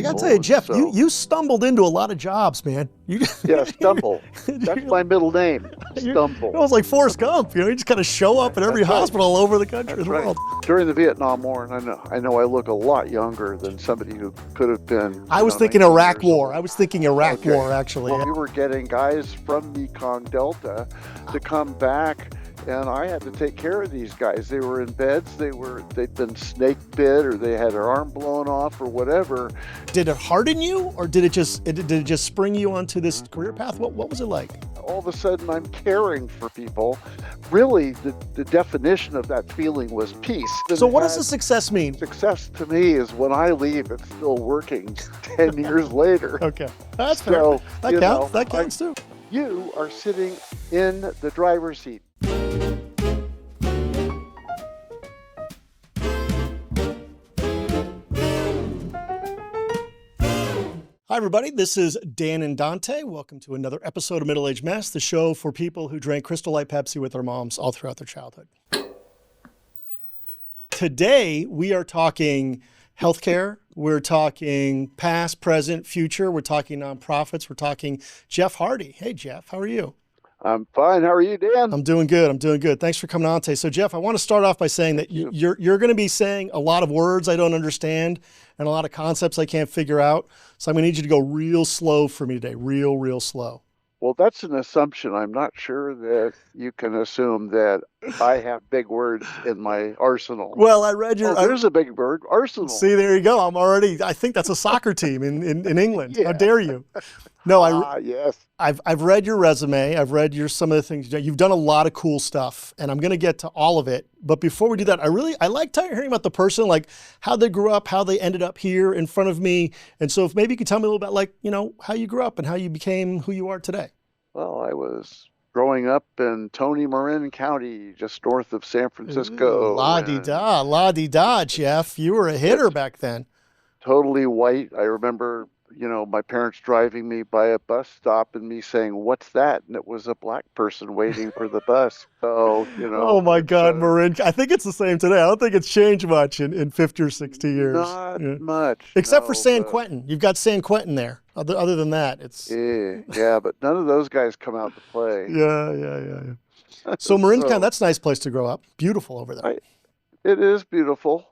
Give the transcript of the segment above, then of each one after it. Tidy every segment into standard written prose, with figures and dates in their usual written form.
I gotta tell you, Jeff, So, you stumbled into a lot of jobs, man. You, yeah, Stumble. That's you're, my middle name, it Stumble. was like Forrest Gump. You just kind of show up at every That's right. hospital all over the country, That's the right. world. During the Vietnam War, and I know I look a lot younger than somebody who could have been, I was thinking 19 Iraq years War. old. I was thinking Iraq Okay. War, actually. Well, Yeah. we were getting guys from Mekong Delta to come back, and I had to take care of these guys. They were in beds. They'd been snake bit, or they had their arm blown off, or whatever. Did it harden you, or did it just spring you onto this career path? What was it like? All of a sudden, I'm caring for people. Really, the definition of that feeling was peace. So what does the success mean? Success to me is when I leave, it's still working 10 years later. Okay, that's fair. So, That you counts. know, That counts too. You are sitting in the driver's seat. Hi, everybody. This is Dan and Dante. Welcome to another episode of Middle Age Mess, the show for people who drank Crystal Light Pepsi with their moms all throughout their childhood. Today, we are talking healthcare. We're talking past, present, future. We're talking nonprofits. We're talking Jeff Hardy. Hey, Jeff, how are you? I'm fine. How are you, Dan? I'm doing good. I'm doing good. Thanks for coming on today. So, Jeff, I want to start off by saying that you're going to be saying a lot of words I don't understand and a lot of concepts I can't figure out. So I'm going to need you to go real slow for me today. Real slow. Well, that's an assumption. I'm not sure that you can assume that I have big words in my arsenal. Well, I read your... there's a big word, arsenal. See, there you go. I think that's a soccer team in England. Yeah. How dare you? No, yes. I've read your resume. I've read some of the things you've done. A lot of cool stuff, and I'm going to get to all of it. But before we do that, I like hearing about the person, like how they grew up, how they ended up here in front of me. And so if maybe you could tell me a little about, like, how you grew up and how you became who you are today. Well, I was growing up in Tony Marin County, just north of San Francisco. La-di-da, Jeff. You were a hitter back then. Totally white. I remember, my parents driving me by a bus stop and me saying, "What's that?" And it was a black person waiting for the bus. So, Oh my God, Marin. I think it's the same today. I don't think it's changed much in 50 or 60 years. Not much. Except for San Quentin. You've got San Quentin there. Other than that, it's... Yeah, but none of those guys come out to play. Yeah. So Marin County, that's a nice place to grow up. Beautiful over there. It is beautiful.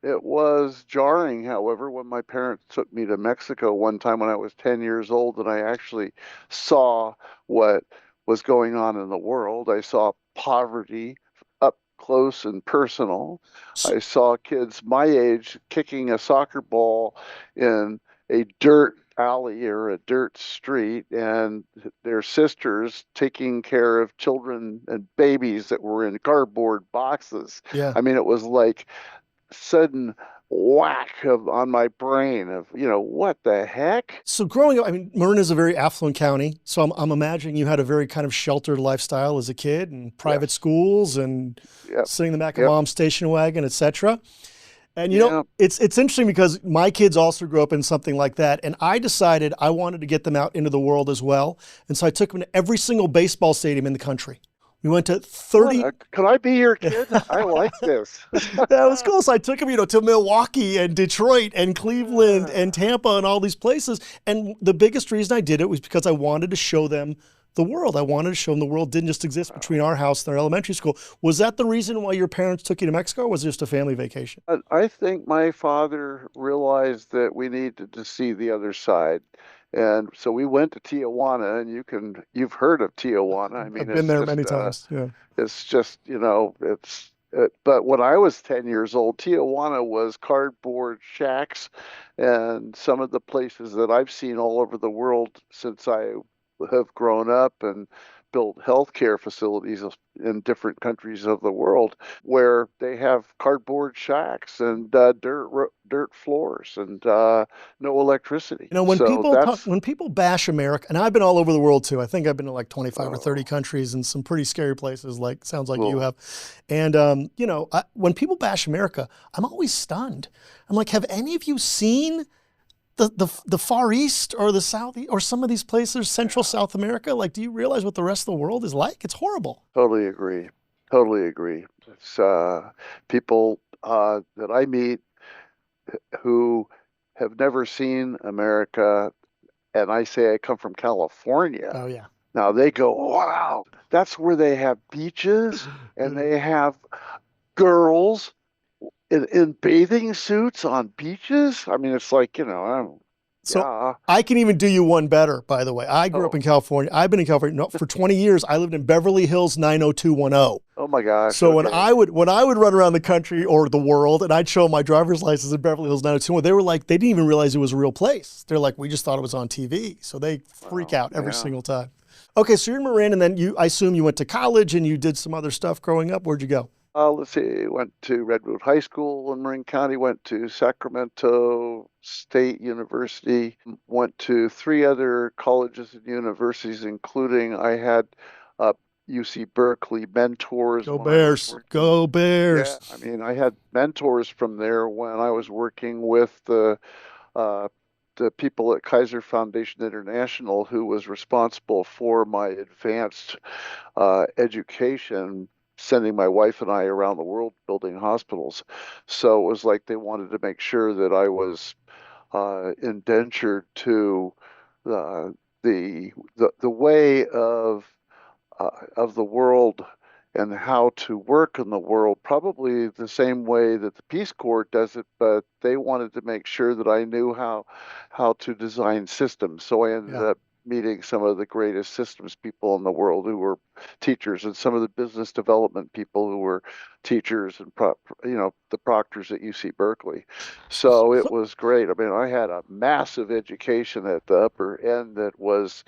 It was jarring, however, when my parents took me to Mexico one time when I was 10 years old, and I actually saw what was going on in the world. I saw poverty up close and personal. I saw kids my age kicking a soccer ball in a dirt alley or a dirt street, and their sisters taking care of children and babies that were in cardboard boxes. Yeah. I mean, it was like sudden whack on my brain of, what the heck? So growing up, Marin is a very affluent county. So I'm imagining you had a very kind of sheltered lifestyle as a kid, and private schools, and sitting in the back of mom's station wagon, etc. And it's interesting because my kids also grew up in something like that, and I decided I wanted to get them out into the world as well. And so I took them to every single baseball stadium in the country. We went to 30. Can I be your kid? I like this. That was cool. So I took them, to Milwaukee and Detroit and Cleveland and Tampa and all these places. And the biggest reason I did it was because I wanted to show them the world. I wanted to show them the world didn't just exist between our house and our elementary school. Was that the reason why your parents took you to Mexico, or was it just a family vacation? I think my father realized that we needed to see the other side. And so we went to Tijuana, and you've heard of Tijuana. I've been there many times. Yeah. It's just, but when I was 10 years old, Tijuana was cardboard shacks, and some of the places that I've seen all over the world since I have grown up and built healthcare facilities in different countries of the world, where they have cardboard shacks and dirt floors and no electricity. When people bash America, and I've been all over the world too. I think I've been to like 25 or 30 countries and some pretty scary places. Sounds like you have. And when people bash America, I'm always stunned. I'm like, have any of you seen the Far East or the South or some of these places, Central South America? Like, do you realize what the rest of the world is like? It's horrible. Totally agree. It's people that I meet who have never seen America, and I say I come from California. Oh yeah. Now they go, wow, that's where they have beaches and they have girls in bathing suits on beaches. I mean, it's like, So yeah. I can even do you one better, by the way. I grew up Oh, in California. I've been in California for 20 years. I lived in Beverly Hills 90210. oh my gosh. So Okay. when I would run around the country or the world and I'd show my driver's license in Beverly Hills 90210, they were like, they didn't even realize it was a real place. They're like, we just thought it was on TV. So they freak Wow. out every Yeah. single time. Okay, so you're in Marin, and then I assume you went to college and you did some other stuff growing up. Where'd you go? Let's see. Went to Redwood High School in Marin County. Went to Sacramento State University. Went to three other colleges and universities, including I had uh, UC Berkeley mentors Go when I was Bears. working. Go Yeah, Bears. I mean, I had mentors from there when I was working with uh, the people at Kaiser Foundation International, who was responsible for my advanced education, sending my wife and I around the world building hospitals. So it was like they wanted to make sure that I was indentured to uh, the way of the world and how to work in the world, probably the same way that the Peace Corps does it, but they wanted to make sure that I knew how to design systems. So I ended Yeah. up meeting some of the greatest systems people in the world who were teachers, and some of the business development people who were teachers, and the proctors at UC Berkeley. So it So, was great. I mean, I had a massive education at the upper end that was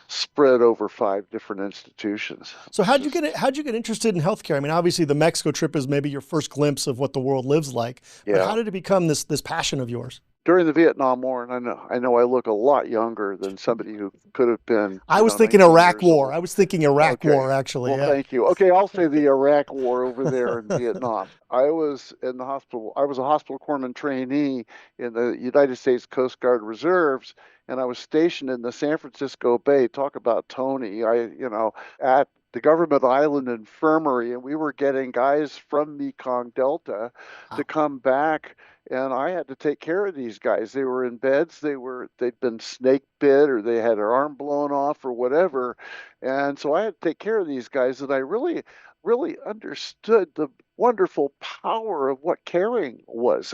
spread over five different institutions. It so was just, how'd you get interested in healthcare? I mean, obviously the Mexico trip is maybe your first glimpse of what the world lives like, but how yeah. did it become this passion of yours? During the Vietnam War, and I know I look a lot younger than somebody who could have been, I was thinking 19 Iraq years War. old. I was thinking Iraq Okay. War, actually. Well, Yeah. thank you. Okay, I'll say the Iraq War over there in Vietnam. I was in the hospital. I was a hospital corpsman trainee in the United States Coast Guard Reserves, and I was stationed in the San Francisco Bay. Talk about Tony. At the Government Island Infirmary, and we were getting guys from Mekong Delta to Wow. come back, and I had to take care of these guys. They were in beds. They'd been snake bit, or they had their arm blown off, or whatever, and so I had to take care of these guys. And I really, really understood the wonderful power of what caring was.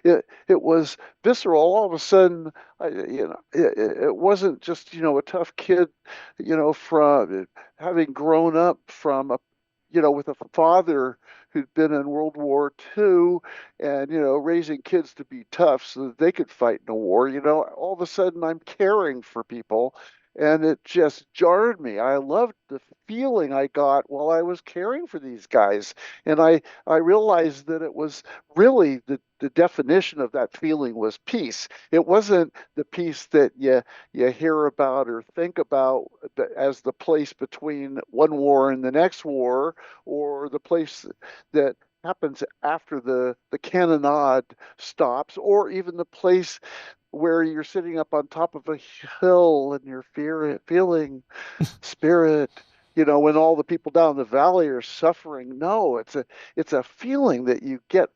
It was visceral. All of a sudden, it wasn't just a tough kid, from having grown up from with a father who'd been in World War II, and raising kids to be tough so that they could fight in a war. All of a sudden I'm caring for people, and it just jarred me. I loved the feeling I got while I was caring for these guys, and I realized that it was really the definition of that feeling was peace. It wasn't the peace that you hear about or think about as the place between one war and the next war, or the place that happens after the cannonade stops, or even the place where you're sitting up on top of a hill and you're feeling spirit, when all the people down the valley are suffering. No, it's a feeling that you get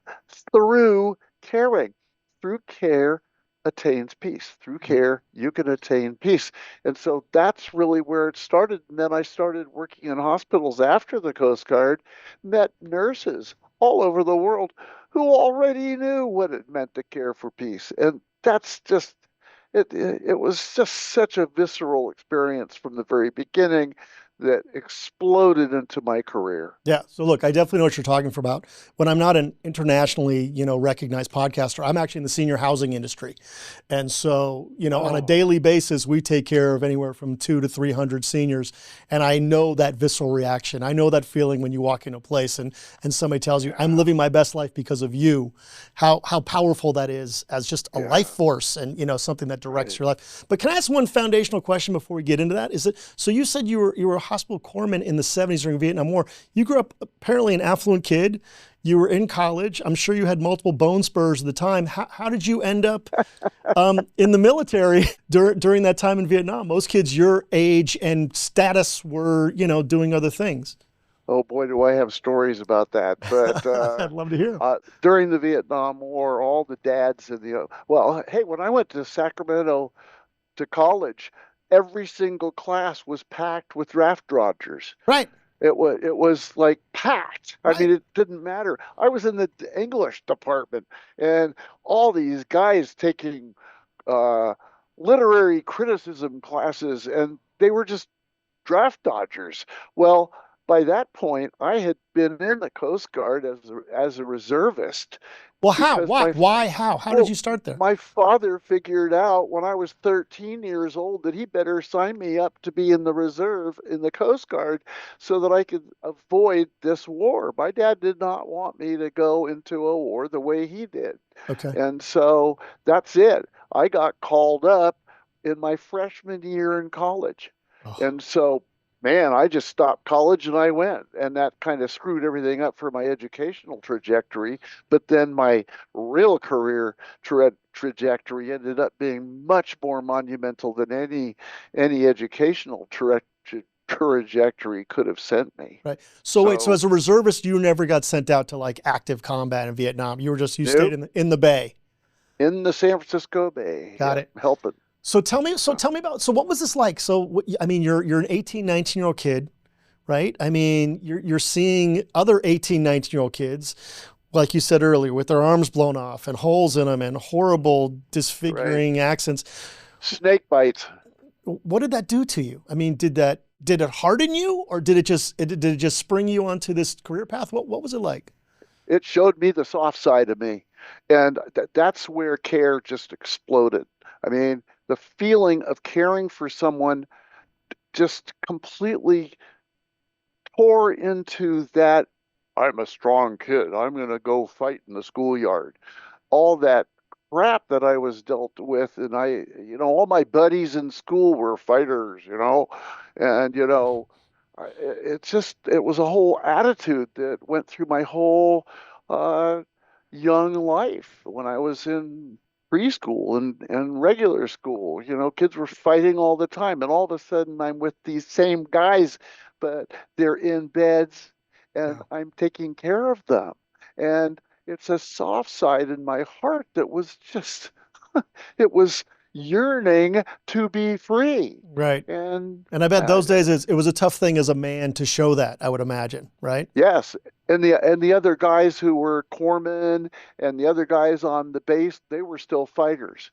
through caring. Through care attains peace. Through care, you can attain peace. And so that's really where it started. And then I started working in hospitals after the Coast Guard, met nurses all over the world who already knew what it meant to care for peace. And that's just it was just such a visceral experience from the very beginning that exploded into my career. Yeah. So look, I definitely know what you're talking about. When I'm not an internationally, recognized podcaster, I'm actually in the senior housing industry. And so, on a Oh, daily basis, we take care of anywhere from 200 to 300 seniors. And I know that visceral reaction. I know that feeling when you walk into a place and somebody tells you, I'm yeah, living my best life because of you, how powerful that is as just a life yeah, force and, something that directs right. your life. But can I ask one foundational question before we get into that? So you said you were a hospital corpsman in the 70s during the Vietnam War. You grew up apparently an affluent kid. You were in college. I'm sure you had multiple bone spurs at the time. How did you end up in the military during that time in Vietnam? Most kids your age and status were, doing other things. Oh boy, do I have stories about that. But I'd love to hear 'em. during the Vietnam War, all the dads in the well, hey, when I went to Sacramento to college, every single class was packed with draft dodgers. Right, It was like packed. I right. mean, it didn't matter. I was in the English department, and all these guys taking uh, literary criticism classes, and they were just draft dodgers. Well, by that point, I had been in the Coast Guard as a reservist Well, how? because Why? Why? How? How did well, you start there? my father figured out when I was 13 years old that he better sign me up to be in the reserve in the Coast Guard so that I could avoid this war. My dad did not want me to go into a war the way he did. Okay. And so that's it. I got called up in my freshman year in college. Oh, And so, man, I just stopped college and I went. And that kind of screwed everything up for my educational trajectory. But then my real career trajectory ended up being much more monumental than any educational trajectory could have sent me. right. So wait. So So, as a reservist, you never got sent out to like active combat in Vietnam. You stayed nope, in the Bay. in the San Francisco Bay, Got yeah, it. helping. So tell me about. So what was this like? I mean, you're an 18, 19-year-old kid, right? I mean, you're seeing other 18, 19-year-old kids, like you said earlier, with their arms blown off and holes in them and horrible Right. disfiguring accents. Snake bites. What did that do to you? I mean, did it harden you, or did it just spring you onto this career path? What was it like? It showed me the soft side of me. And that's where care just exploded. I mean, the feeling of caring for someone just completely tore into that. I'm a strong kid. I'm going to go fight in the schoolyard. All that crap that I was dealt with. And all my buddies in school were fighters, and, it was a whole attitude that went through my whole uh, young life when I was in preschool and regular school. Kids were fighting all the time. And all of a sudden, I'm with these same guys, but they're in beds and Yeah. I'm taking care of them. And it's a soft side in my heart that was just, it was yearning to be free. Right. And And I bet uh, those days it was a tough thing as a man to show that, I would imagine, right? yes, and the other guys who were corpsmen and the other guys on the base, they were still fighters.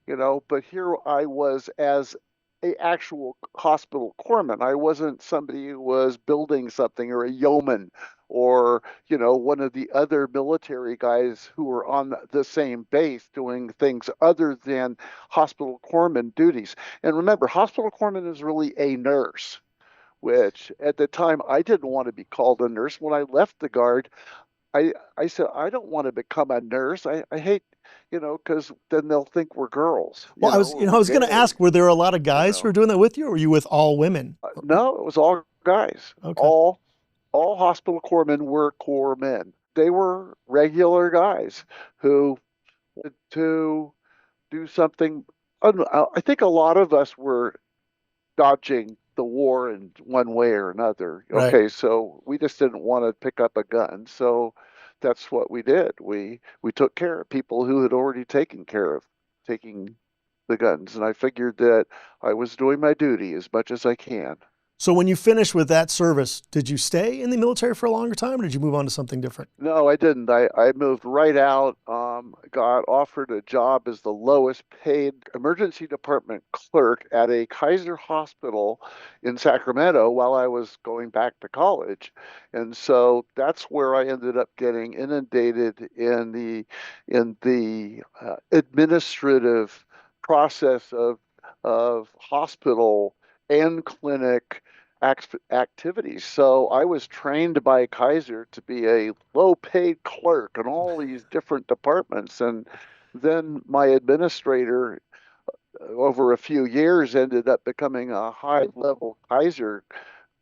But here I was as a actual hospital corpsman. I wasn't somebody who was building something or a yeoman or, one of the other military guys who were on the same base doing things other than hospital corpsman duties. And remember, hospital corpsman is really a nurse, which at the time I didn't want to be called a nurse. When I left the guard, I said, I don't want to become a nurse. I hate, because then they'll think we're girls, Well, or I we're was going to gay, ask, were there a lot of you guys who were know. doing that with you, or were you with all women? No, it was all guys. Okay. All hospital corpsmen were corps men. They were regular guys who wanted to do something. I think a lot of us were dodging the war in one way or another. Right. Okay, so we just didn't want to pick up a gun, so that's what we did. We took care of people who had already taken care of taking the guns, and I figured that I was doing my duty as much as I can. So when you finished with that service, did you stay in the military for a longer time, or did you move on to something different? No, I didn't. I moved right out, got offered a job as the lowest paid emergency department clerk at a Kaiser hospital in Sacramento while I was going back to college. And so that's where I ended up getting inundated in the administrative process of hospital and clinic activities. So I was trained by Kaiser to be a low paid clerk in all these different departments. And then my administrator, over a few years, ended up becoming a high level Kaiser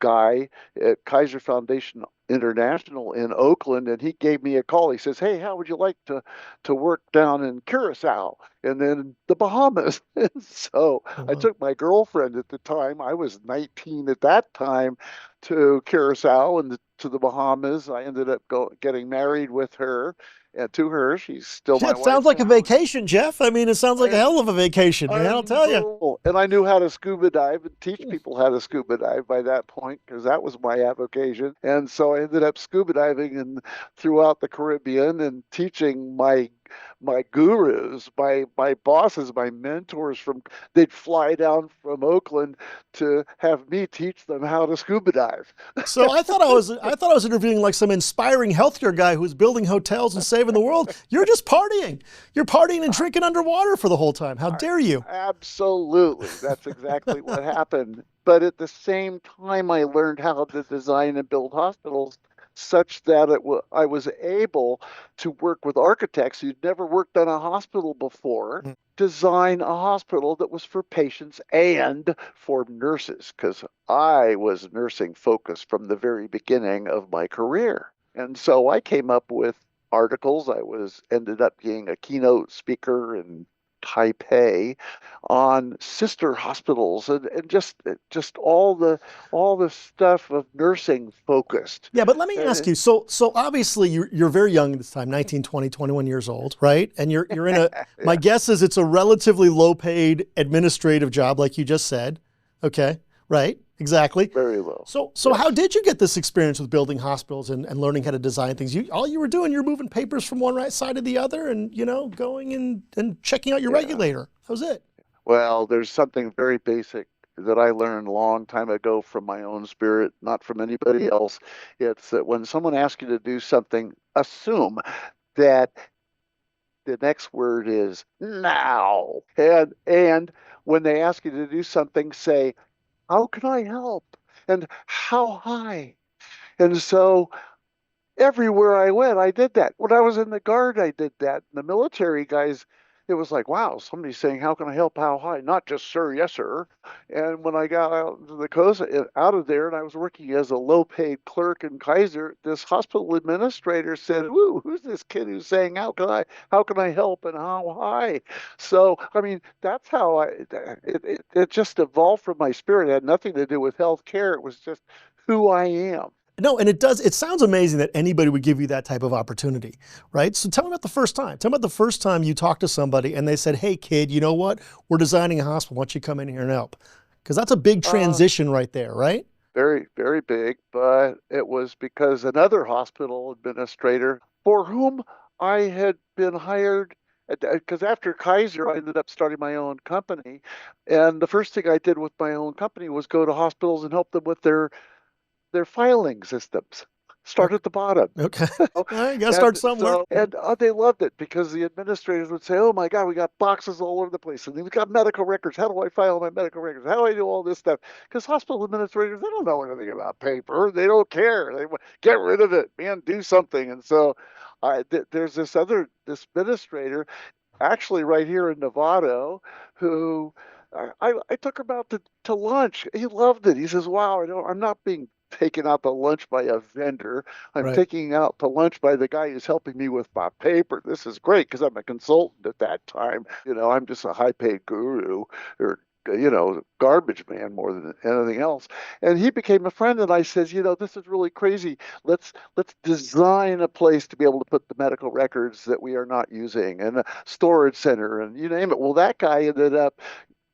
guy at Kaiser Foundation International in Oakland, and he gave me a call. He says, "Hey, how would you like to work down in Curacao and then the Bahamas?" So Oh, I wow. took my girlfriend at the time. I was 19 at that time to Curacao and to the Bahamas. I ended up getting married with her and to her. She's still Yeah, my it sounds wife like a now. vacation, Jeff. I mean, it sounds like a And hell of a vacation, man. I'll tell you. unbelievable. And I knew how to scuba dive and teach people how to scuba dive by that point because that was my avocation. And so I ended up scuba diving and throughout the Caribbean and teaching my gurus, my bosses, my mentors from they'd fly down from Oakland to have me teach them how to scuba dive. So I thought I was interviewing like some inspiring healthcare guy who's building hotels and saving the world. You're just partying. You're partying and drinking underwater for the whole time. How dare you? Absolutely. That's exactly what happened. But at the same time, I learned how to design and build hospitals such that I was able to work with architects who'd never worked on a hospital before, design a hospital that was for patients and for nurses, because I was nursing focused from the very beginning of my career. And so I came up with articles. I was ended up being a keynote speaker in Taipei on sister hospitals and just all the stuff of nursing focused. Yeah, but let me ask And you. So obviously you're very young at this time, 19, 20, 21 years old, right? And you're in a my yeah, guess is it's a relatively low paid administrative job like you just said. Okay. Right? Exactly. very low. So how Yes. did you get this experience with building hospitals and learning how to design things? All you were doing, you're moving papers from one right side to the other and, going and checking out your Yeah. regulator. That was it. Well, there's something very basic that I learned a long time ago from my own spirit, not from anybody else. It's that when someone asks you to do something, assume that the next word is now. And when they ask you to do something, say, how can I help? And how high? And so everywhere I went, I did that. When I was in the guard, I did that. And the military guys, it was like, wow, somebody's saying, how can I help? How high? Not just, sir, yes, sir. And when I got out into the coast, out of there, and I was working as a low paid clerk in Kaiser, this hospital administrator said, "Ooh, who's this kid who's saying, how can I help and how high?" So, I mean, that's how it just evolved from my spirit. It had nothing to do with health care. It was just who I am. No, and it sounds amazing that anybody would give you that type of opportunity, right? So tell me about the first time. Tell me about the first time you talked to somebody and they said, hey, kid, you know what? We're designing a hospital. Why don't you come in here and help? Because that's a big Uh, transition right there, right? Very, very big, but it was because another hospital administrator for whom I had been hired, because after Kaiser, I ended up starting my own company. And the first thing I did with my own company was go to hospitals and help them with their filing systems. Start Okay. at the bottom. Okay. All right, you got to start And somewhere. so, and they loved it because the administrators would say, "Oh my God, we got boxes all over the place, and we've got medical records. How do I file my medical records? How do I do all this stuff?" Because hospital administrators, they don't know anything about paper. They don't care. Get rid of it, man. Do something. And so, there's this administrator actually right here in Novato who I took him out to lunch. He loved it. He says, "Wow, I'm not being taken out to lunch by a vendor. I'm Right. taking out to lunch by the guy who's helping me with my paper. This is great because I'm a consultant at that time. I'm just a high paid guru or garbage man more than anything else." And he became a friend. And I says, this is really crazy. Let's design a place to be able to put the medical records that we are not using and a storage center and you name it. Well, that guy ended up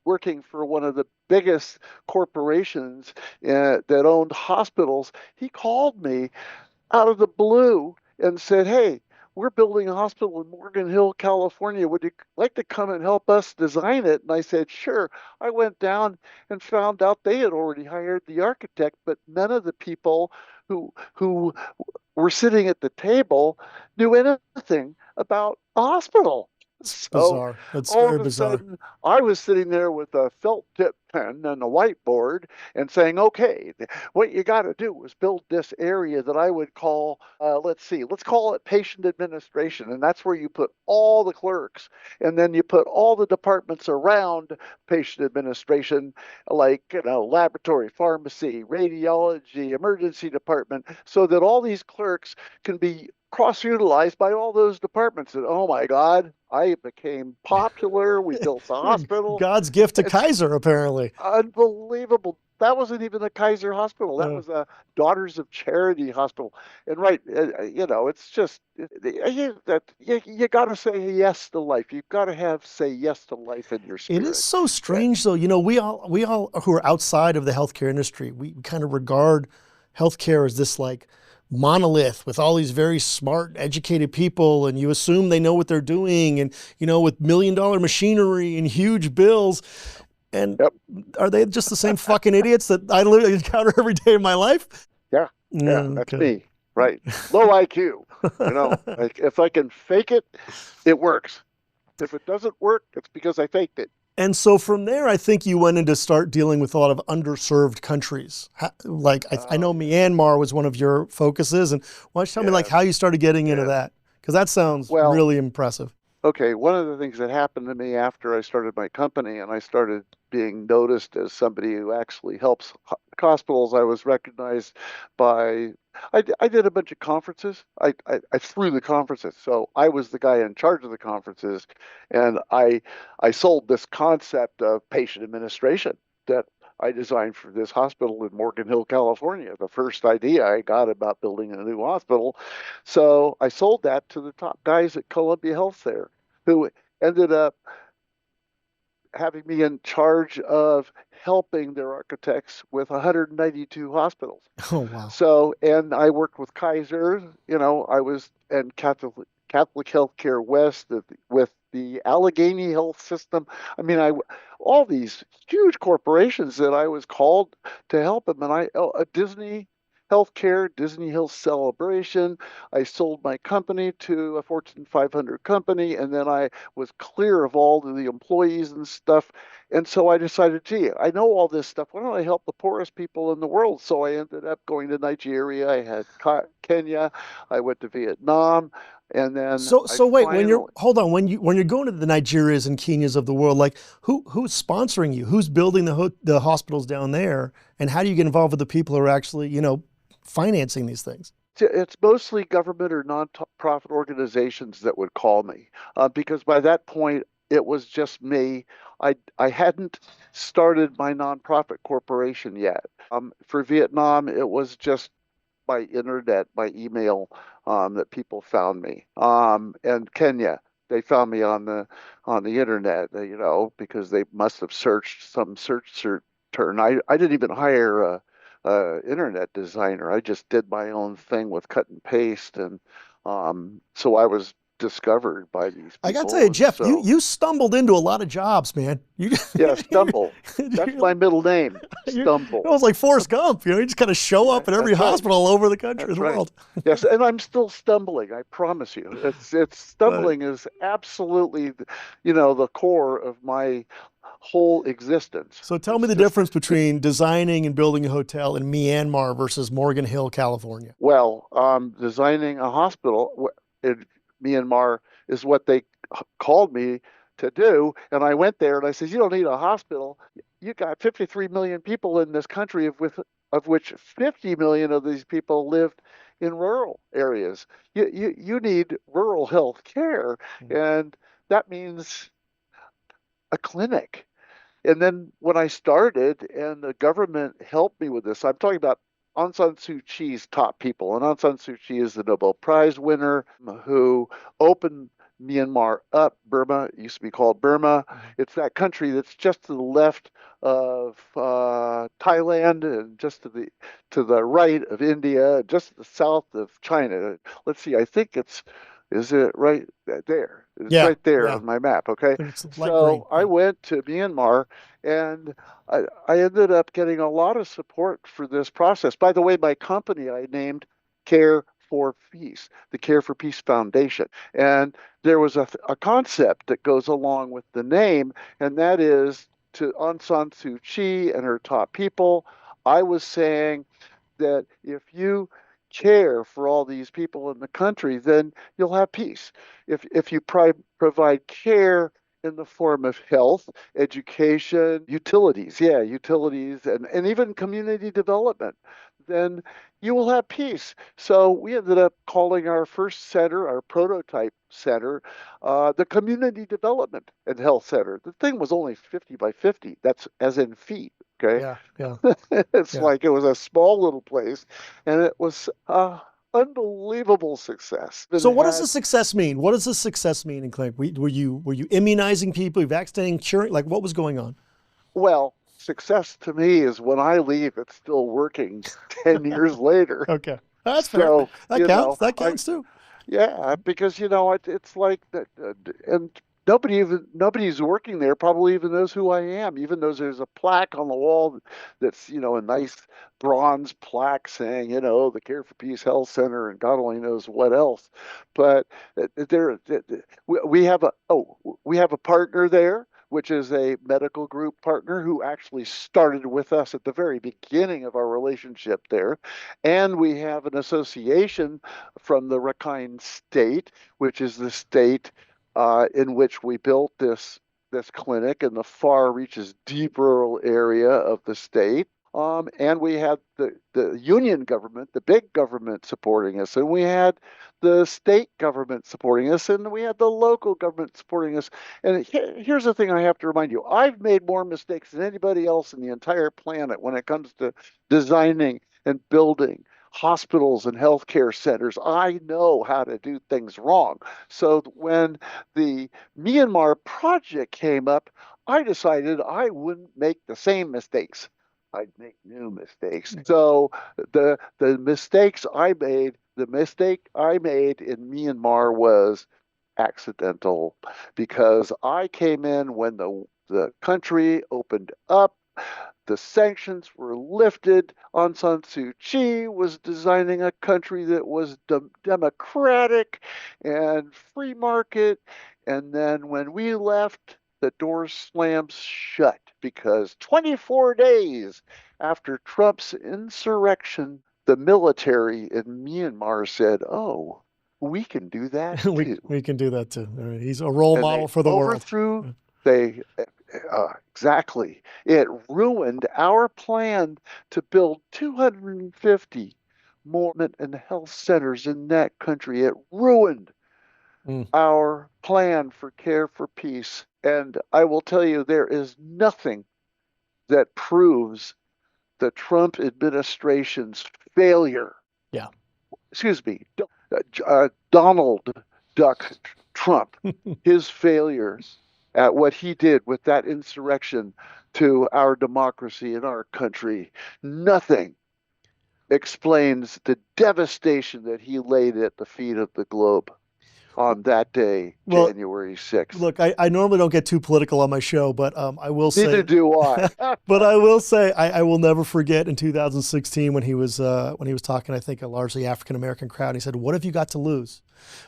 working for one of the biggest corporations that owned hospitals. He called me out of the blue and said, "Hey, we're building a hospital in Morgan Hill, California. Would you like to come and help us design it?" And I said, "Sure." I went down and found out they had already hired the architect, but none of the people who were sitting at the table knew anything about a hospital. It's So bizarre. That's all very of a bizarre. sudden, I was sitting there with a felt tip pen and a whiteboard and saying, "Okay, what you got to do is build this area that I would call, let's call it patient administration." And that's where you put all the clerks and then you put all the departments around patient administration, like, laboratory, pharmacy, radiology, emergency department, so that all these clerks can be cross-utilized by all those departments. And oh my God, I became popular. We built a You're hospital. God's gift to It's Kaiser, apparently. unbelievable. that wasn't even a Kaiser hospital. That Uh, was a Daughters of Charity hospital. And right, it's just you got to say yes to life. You've got to have say yes to life in your it is spirit. so Uh, strange, though. We all who are outside of the healthcare industry, we kind of regard healthcare as this like monolith with all these very smart, educated people, and you assume they know what they're doing, and with $1 million machinery and huge bills. And yep. are they just the same fucking idiots that I literally encounter every day of my life? Yeah. Yeah. That's Okay. me. Right. Low IQ. Like if I can fake it, it works. If it doesn't work, it's because I faked it. And so from there, I think you went in to start dealing with a lot of underserved countries. Like I Oh know yes. Myanmar was one of your focuses, and why don't you tell me like Yes. how you started getting into Yes. that? Because that sounds Well, really impressive. okay, one of the things that happened to me after I started my company and I started being noticed as somebody who actually helps hospitals, I was recognized by, I did a bunch of conferences. I threw the conferences. So I was the guy in charge of the conferences, and I sold this concept of patient administration that I designed for this hospital in Morgan Hill, California. The first idea I got about building a new hospital. So I sold that to the top guys at Columbia Health there, who ended up having me in charge of helping their architects with 192 hospitals. Oh wow. So, and I worked with Kaiser, I was, and Catholic Healthcare West with the Allegheny Health System. I mean, all these huge corporations that I was called to help them. And Disney Healthcare, Disney Health Celebration. I sold my company to a Fortune 500 company, and then I was clear of all of the employees and stuff. And so I decided, gee, I know all this stuff. Why don't I help the poorest people in the world? So I ended up going to Nigeria. I had Kenya. I went to Vietnam, and then I So wait, finally, hold on, when you're going to the Nigerias and Kenyas of the world, like who's sponsoring you? Who's building the hospitals down there? And how do you get involved with the people who are actually, financing these things? it's mostly government or non-profit organizations that would call me, because by that point it was just me. I hadn't started my nonprofit corporation yet. For Vietnam, it was just by internet, by email, that people found me. And Kenya, they found me on the internet, because they must have searched some search term. I didn't even hire a internet designer. I just did my own thing with cut and paste, and so I was discovered by these I got to tell you, people, and Jeff, you so you stumbled into a lot of jobs, man. You, yeah, Stumble. That's you're, my middle name, you're, it Stumble. was like Forrest Gump. You just kind of show Yeah, up at every that's right. hospital all over the country That's and the right. world. Yes, and I'm still stumbling, I promise you. It's But stumbling is absolutely, the core of my whole existence. so tell me It's the just, difference between designing and building a hotel in Myanmar versus Morgan Hill, California. well, designing a hospital in Myanmar is what they called me to do, and I went there and I said, "You don't need a hospital. You got 53 million people in this country, of which 50 million of these people lived in rural areas. You need rural health care, and that means a clinic." And then when I started, and the government helped me with this, I'm talking about Aung San Suu Kyi's top people. And Aung San Suu Kyi is the Nobel Prize winner who opened Myanmar up. Burma used to be called Burma. It's that country that's just to the left of Thailand, and just to the right of India, just to the south of China. Let's see, I think is it right there? It's Yeah, right there yeah. on my map. Okay. It's light green. So I Yeah. went to Myanmar, and I ended up getting a lot of support for this process. By the way, my company I named Care for Peace, the Care for Peace Foundation. And there was a concept that goes along with the name, and that is, to Aung San Suu Kyi and her top people, I was saying that if you care for all these people in the country, then you'll have peace. If you provide care in the form of health, education, utilities, yeah, utilities, and even community development, then you will have peace. So we ended up calling our first center, our prototype center, the Community Development and Health Center. The thing was only 50 by 50. That's as in feet. Okay. Yeah. Yeah. It's Yeah. like it was a small little place, and it was unbelievable success. Been So what does the had success mean? What does the success mean in clinic? Were you immunizing people, vaccinating, curing? Like what was going on? Well, success to me is when I leave, it's still working 10 years later. Okay. That's fair. So, That counts. That counts too. yeah, because it's like that, and nobody's working there probably even knows who I am, even though there's a plaque on the wall that's a nice bronze plaque saying the Care for Peace Health Center and God only knows what else. But we have we have a partner there, which is a medical group partner who actually started with us at the very beginning of our relationship there, and we have an association from the Rakhine State, which is the state in which we built this clinic in the far reaches deep rural area of the state. And we had the union government, the big government supporting us, and we had the state government supporting us, and we had the local government supporting us. And here's the thing I have to remind you: I've made more mistakes than anybody else in the entire planet when it comes to designing and building hospitals and healthcare centers. I know how to do things wrong. So when the Myanmar project came up, I decided I wouldn't make the same mistakes. I'd make new mistakes. So the mistake I made in Myanmar was accidental because I came in when the country opened up, the sanctions were lifted. Aung San Suu Kyi was designing a country that was democratic and free market. And then when we left, the door slams shut because 24 days after Trump's insurrection, the military in Myanmar said, "Oh, we can do that too." We can do that too. All right. He's a role And model they for the world. overthrew, they exactly. It ruined our plan to build 250 more and health centers in that country. It ruined Mm. our plan for Care for Peace. And I will tell you, there is nothing that proves the Trump administration's failure. Yeah. Excuse me, Donald Duck Trump, his failure at what he did with that insurrection to our democracy in our country. Nothing explains the devastation that he laid at the feet of the globe on that day, Well, January 6th. look, I normally don't get too political on my show, but I will Neither say, do I. but I will say, I will never forget in 2016 when he was talking, I think, a largely African American crowd. He said, "What have you got to lose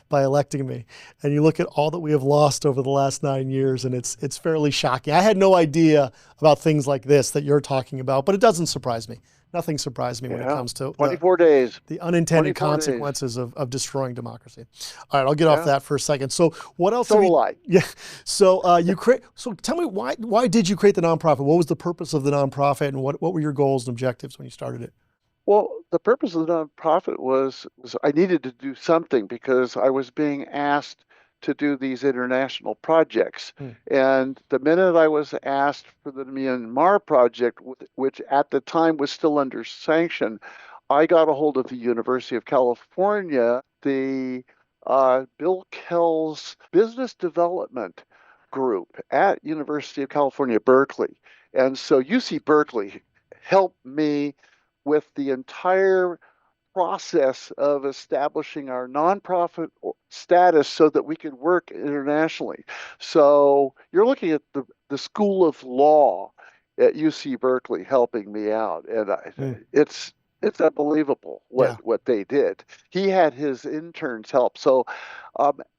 by electing me?" And you look at all that we have lost over the last 9 years, and it's fairly shocking. I had no idea about things like this that you're talking about, but it doesn't surprise me. Nothing surprised me when it Yeah, comes to 24 days. the unintended 24 days. consequences of destroying democracy. All right, I'll get off Yeah, that for a second. So what else so have you? will I. Yeah. So you create. So tell me why did you create the nonprofit? What was the purpose of the nonprofit, and what were your goals and objectives when you started it? Well, the purpose of the nonprofit was I needed to do something because I was being asked to do these international projects. Hmm. And the minute I was asked for the Myanmar project, which at the time was still under sanction, I got a hold of the University of California, the Bill Kell's business development group at University of California, Berkeley. And so UC Berkeley helped me with the entire process of establishing our nonprofit status so that we could work internationally. So you're looking at the School of Law at UC Berkeley helping me out, and Hmm. it's unbelievable Yeah. what they did. He had his interns help. So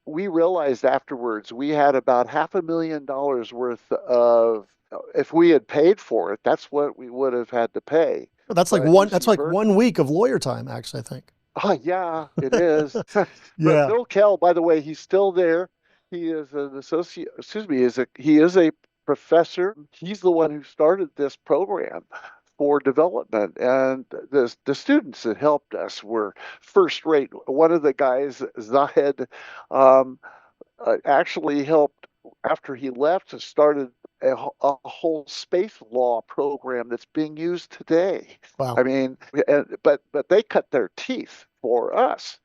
we realized afterwards we had about $500,000 worth of, if we had paid for it, that's what we would have had to pay. That's like But one. That's UC like Berkeley, 1 week of lawyer time, actually. I think. oh yeah, it is. But Yeah. Bill Kell, by the way, he's still there. He is an associate, excuse me, he is a professor. He's the one who started this program for development, and the students that helped us were first rate. One of the guys, Zahid, um, actually helped after he left, started a whole space law program that's being used today. I Wow. mean, but they cut their teeth for us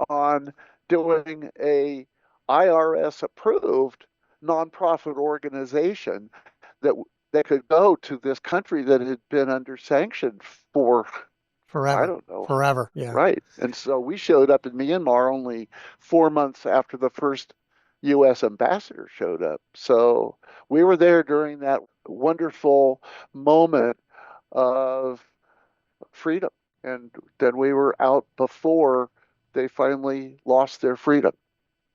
on doing a IRS approved nonprofit organization that that could go to this country that had been under sanction for, I Forever. don't know. Forever. Yeah. Right. And so we showed up in Myanmar only 4 months after the first U.S. ambassador showed up. So we were there during that wonderful moment of freedom. And then we were out before they finally lost their freedom.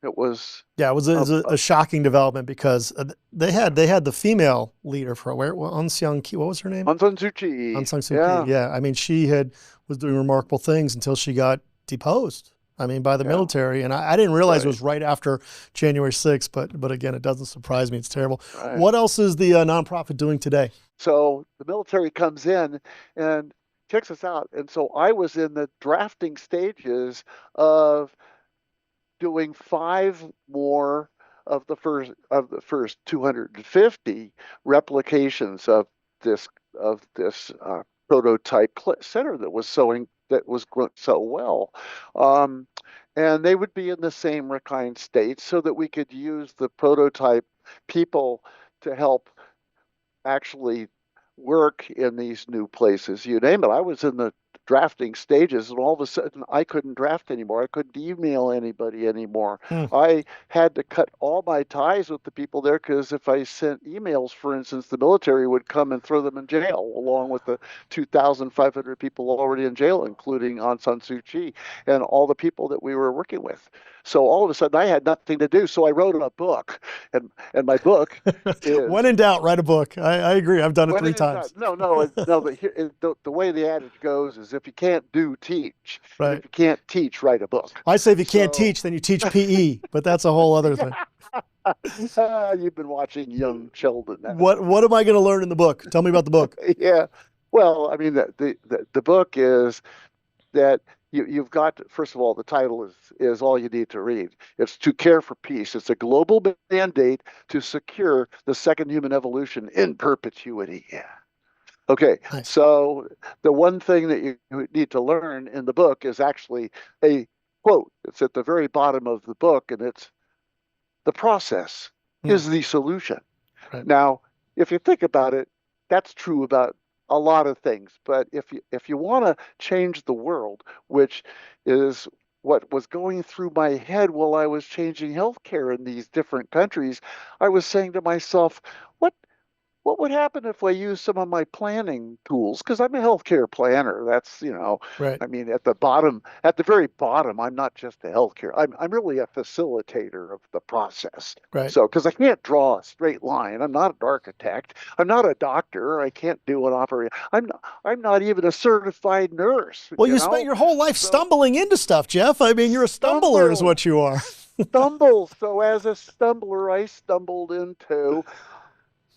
It was Yeah, it a, was a shocking development because they had the female leader for where Aung San Suu Kyi, what was her name? Aung San Suu Aung Kyi. San Suu Kyi. Yeah, Yeah, I mean was doing remarkable things until she got deposed. I mean, by the yeah, military, and I didn't realize it right, was right after January 6th. But again, it doesn't surprise me. It's terrible. right. What else is the nonprofit doing today? So the military comes in and checks us out. And so I was in the drafting stages of doing five more of the first 250 replications this of this prototype center that was going so well. Um, and they would be in the same Rakhine state so that we could use the prototype people to help actually work in these new places. You name it. I was in the drafting stages, and all of a sudden I couldn't draft anymore. I couldn't email anybody anymore. Hmm. I had to cut all my ties with the people there because if I sent emails, for instance, the military would come and throw them in jail, along with the 2,500 people already in jail, including Aung San Suu Kyi and all the people that we were working with. So all of a sudden I had nothing to do. So I wrote a book, and my book When is in doubt, write a book. I agree. I've done it when three in doubt. times. No, no, no. The way the adage goes is if you can't do, teach. And if Right. you can't teach, write a book. I say if you can't So, teach, then you teach PE, but that's a whole other thing. you've been watching Young Sheldon, haven't What am I going to learn in the book? Tell me about the book. you? Yeah. Well, I mean, the book is that you've got, first of all, the title is all you need to read. It's To Care for Peace. It's a global mandate to secure the second human evolution in perpetuity. Yeah. Okay, Nice. so the one thing that you need to learn in the book is actually a quote. It's at the very bottom of the book, and it's the process Hmm. is the solution. Right. Now, if you think about it, that's true about a lot of things. But if you want to change the world, which is what was going through my head while I was changing healthcare in these different countries, I was saying to myself, what what would happen if I use some of my planning tools? Because I'm a healthcare planner. That's, Right. I mean, at the bottom, at the very bottom, I'm not just a healthcare. I'm really a facilitator of the process. Right. So, because I can't draw a straight line. I'm not an architect. I'm not a doctor. I can't do an operation. I'm not even a certified nurse, Well, you you spent know? your whole life So stumbling into stuff, Jeff. I mean, you're a stumbler, is stumble, what you are. stumble. So as a stumbler, I stumbled into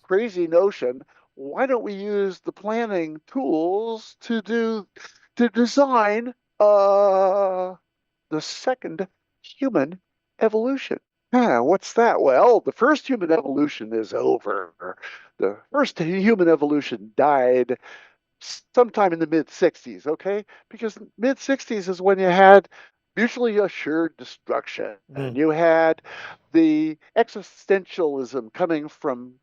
crazy notion. Why don't we use the planning tools to design the second human evolution? What's that? Well, the first human evolution is over. The first human evolution died sometime in the mid 60s, okay? Because mid 60s is when you had mutually assured destruction, Mm. and you had the existentialism coming from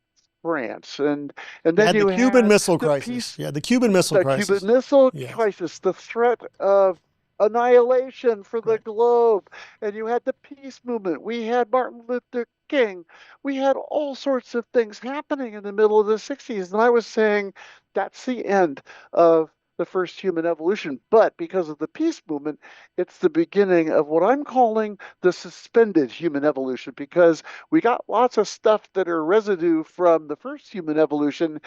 France, and You then had the you Cuban had Missile the Crisis. peace, Yeah, the Cuban Missile the Cuban Crisis. Missile Yes. Crisis, the threat of annihilation for the Right. globe, and you had the peace movement. We had Martin Luther King. We had all sorts of things happening in the middle of the 60s. And I was saying that's the end of the first human evolution. But because of the peace movement, it's the beginning of what I'm calling the suspended human evolution, because we got lots of stuff that are residue from the first human evolution,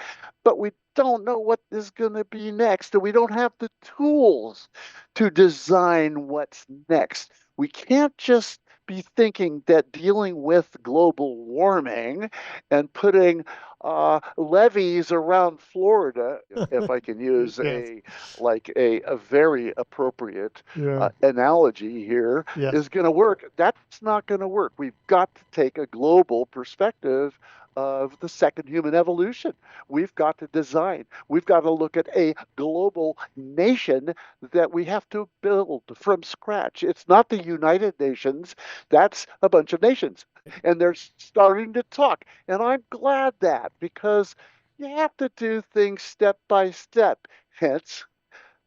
but we don't know what is going to be next, and we don't have the tools to design what's next. We can't just be thinking that dealing with global warming and putting levees around Florida, if I can use Yes. a very appropriate Yeah. analogy here, Yes. is going to work. That's not going to work. We've got to take a global perspective of the second human evolution. We've got to design. We've got to look at a global nation that we have to build from scratch. It's not the United Nations. That's a bunch of nations. And they're starting to talk. And I'm glad that, because you have to do things step by step. Hence,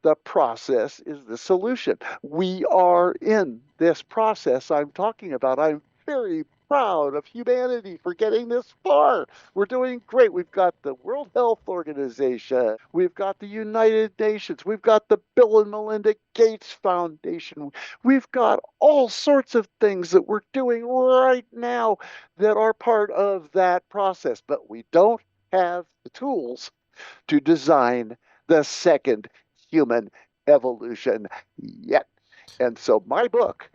the process is the solution. We are in this process I'm talking about. I'm very proud of humanity for getting this far. We're doing great. We've got the World Health Organization. We've got the United Nations. We've got the Bill and Melinda Gates Foundation. We've got all sorts of things that we're doing right now that are part of that process, but we don't have the tools to design the second human evolution yet. And so my book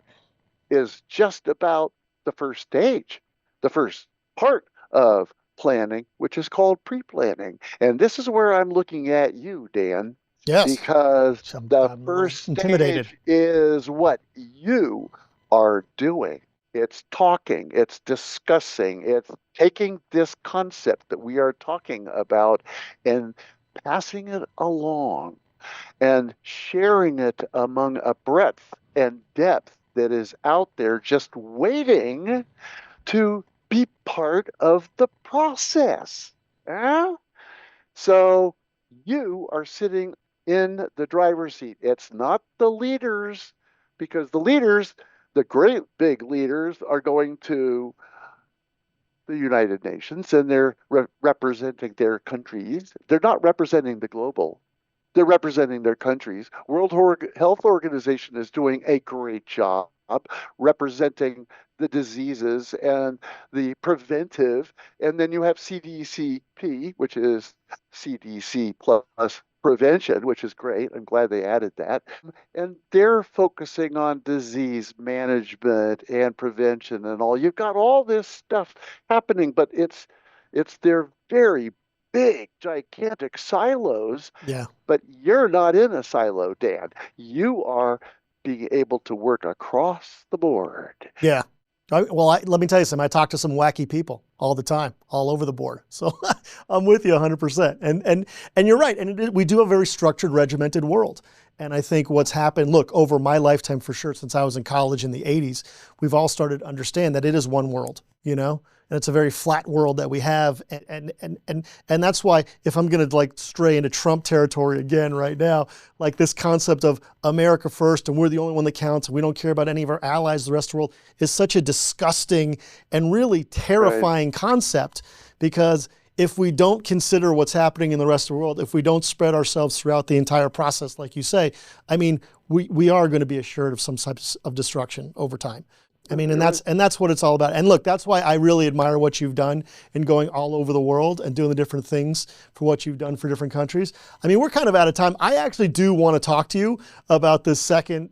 is just about the first stage, the first part of planning, which is called pre-planning. And this is where I'm looking at you, Dan, Yes. because the I'm first intimidated. stage is what you are doing. It's talking, it's discussing, it's taking this concept that we are talking about and passing it along and sharing it among a breadth and depth that is out there just waiting to be part of the process. Eh? So you are sitting in the driver's seat. It's not the leaders, because the leaders, the great big leaders, are going to the United Nations and they're representing their countries. They're not representing the global. They're representing their countries. Health Organization is doing a great job representing the diseases and the preventive. And then you have CDCP, which is CDC plus prevention, which is great. I'm glad they added that. And they're focusing on disease management and prevention and all. You've got all this stuff happening, but it's their very big, gigantic silos. Yeah. But you're not in a silo, Dan. You are being able to work across the board. Yeah. Let me tell you something. I talk to some wacky people all the time, all over the board. So I'm with you 100%. And you're right. And we do have a very structured, regimented world. And I think what's happened, look, over my lifetime for sure, since I was in college in the 80s, we've all started to understand that it is one world, you know? And it's a very flat world that we have. And that's why, if I'm going to like stray into Trump territory again right now, like this concept of America first and we're the only one that counts and we don't care about any of our allies, the rest of the world, is such a disgusting and really terrifying concept, because if we don't consider what's happening in the rest of the world, if we don't spread ourselves throughout the entire process, like you say, I mean, we are going to be assured of some types of destruction over time. I mean, and that's what it's all about. And look, that's why I really admire what you've done in going all over the world and doing the different things for what you've done for different countries. I mean, we're kind of out of time. I actually do want to talk to you about the second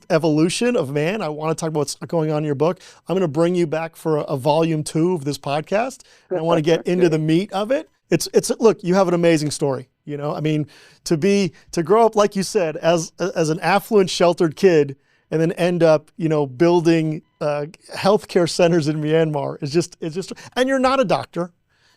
evolution of man. I want to talk about what's going on in your book. I'm going to bring you back for a volume 2 of this podcast. And I want to get into the meat of it. Look, you have an amazing story. You know, I mean, to grow up, like you said, as an affluent, sheltered kid, and then end up, you know, building healthcare centers in Myanmar is just, and you're not a doctor,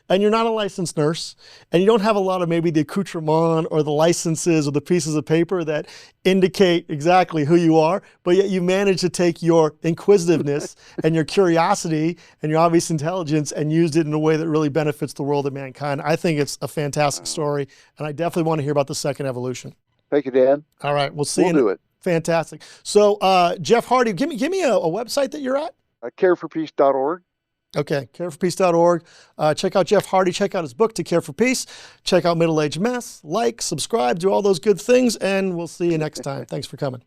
and you're not a licensed nurse, and you don't have a lot of maybe the accoutrement or the licenses or the pieces of paper that indicate exactly who you are, but yet you manage to take your inquisitiveness and your curiosity and your obvious intelligence and used it in a way that really benefits the world and mankind. I think it's a fantastic story, and I definitely want to hear about the second evolution. Thank you, Dan. All right, we'll see. We'll do it. Fantastic. So, Jeff Hardy, give me a website that you're at. Careforpeace.org. Okay, careforpeace.org. Check out Jeff Hardy. Check out his book, To Care for Peace. Check out Middle Age Mess. Like, subscribe, do all those good things, and we'll see you next time. Thanks for coming.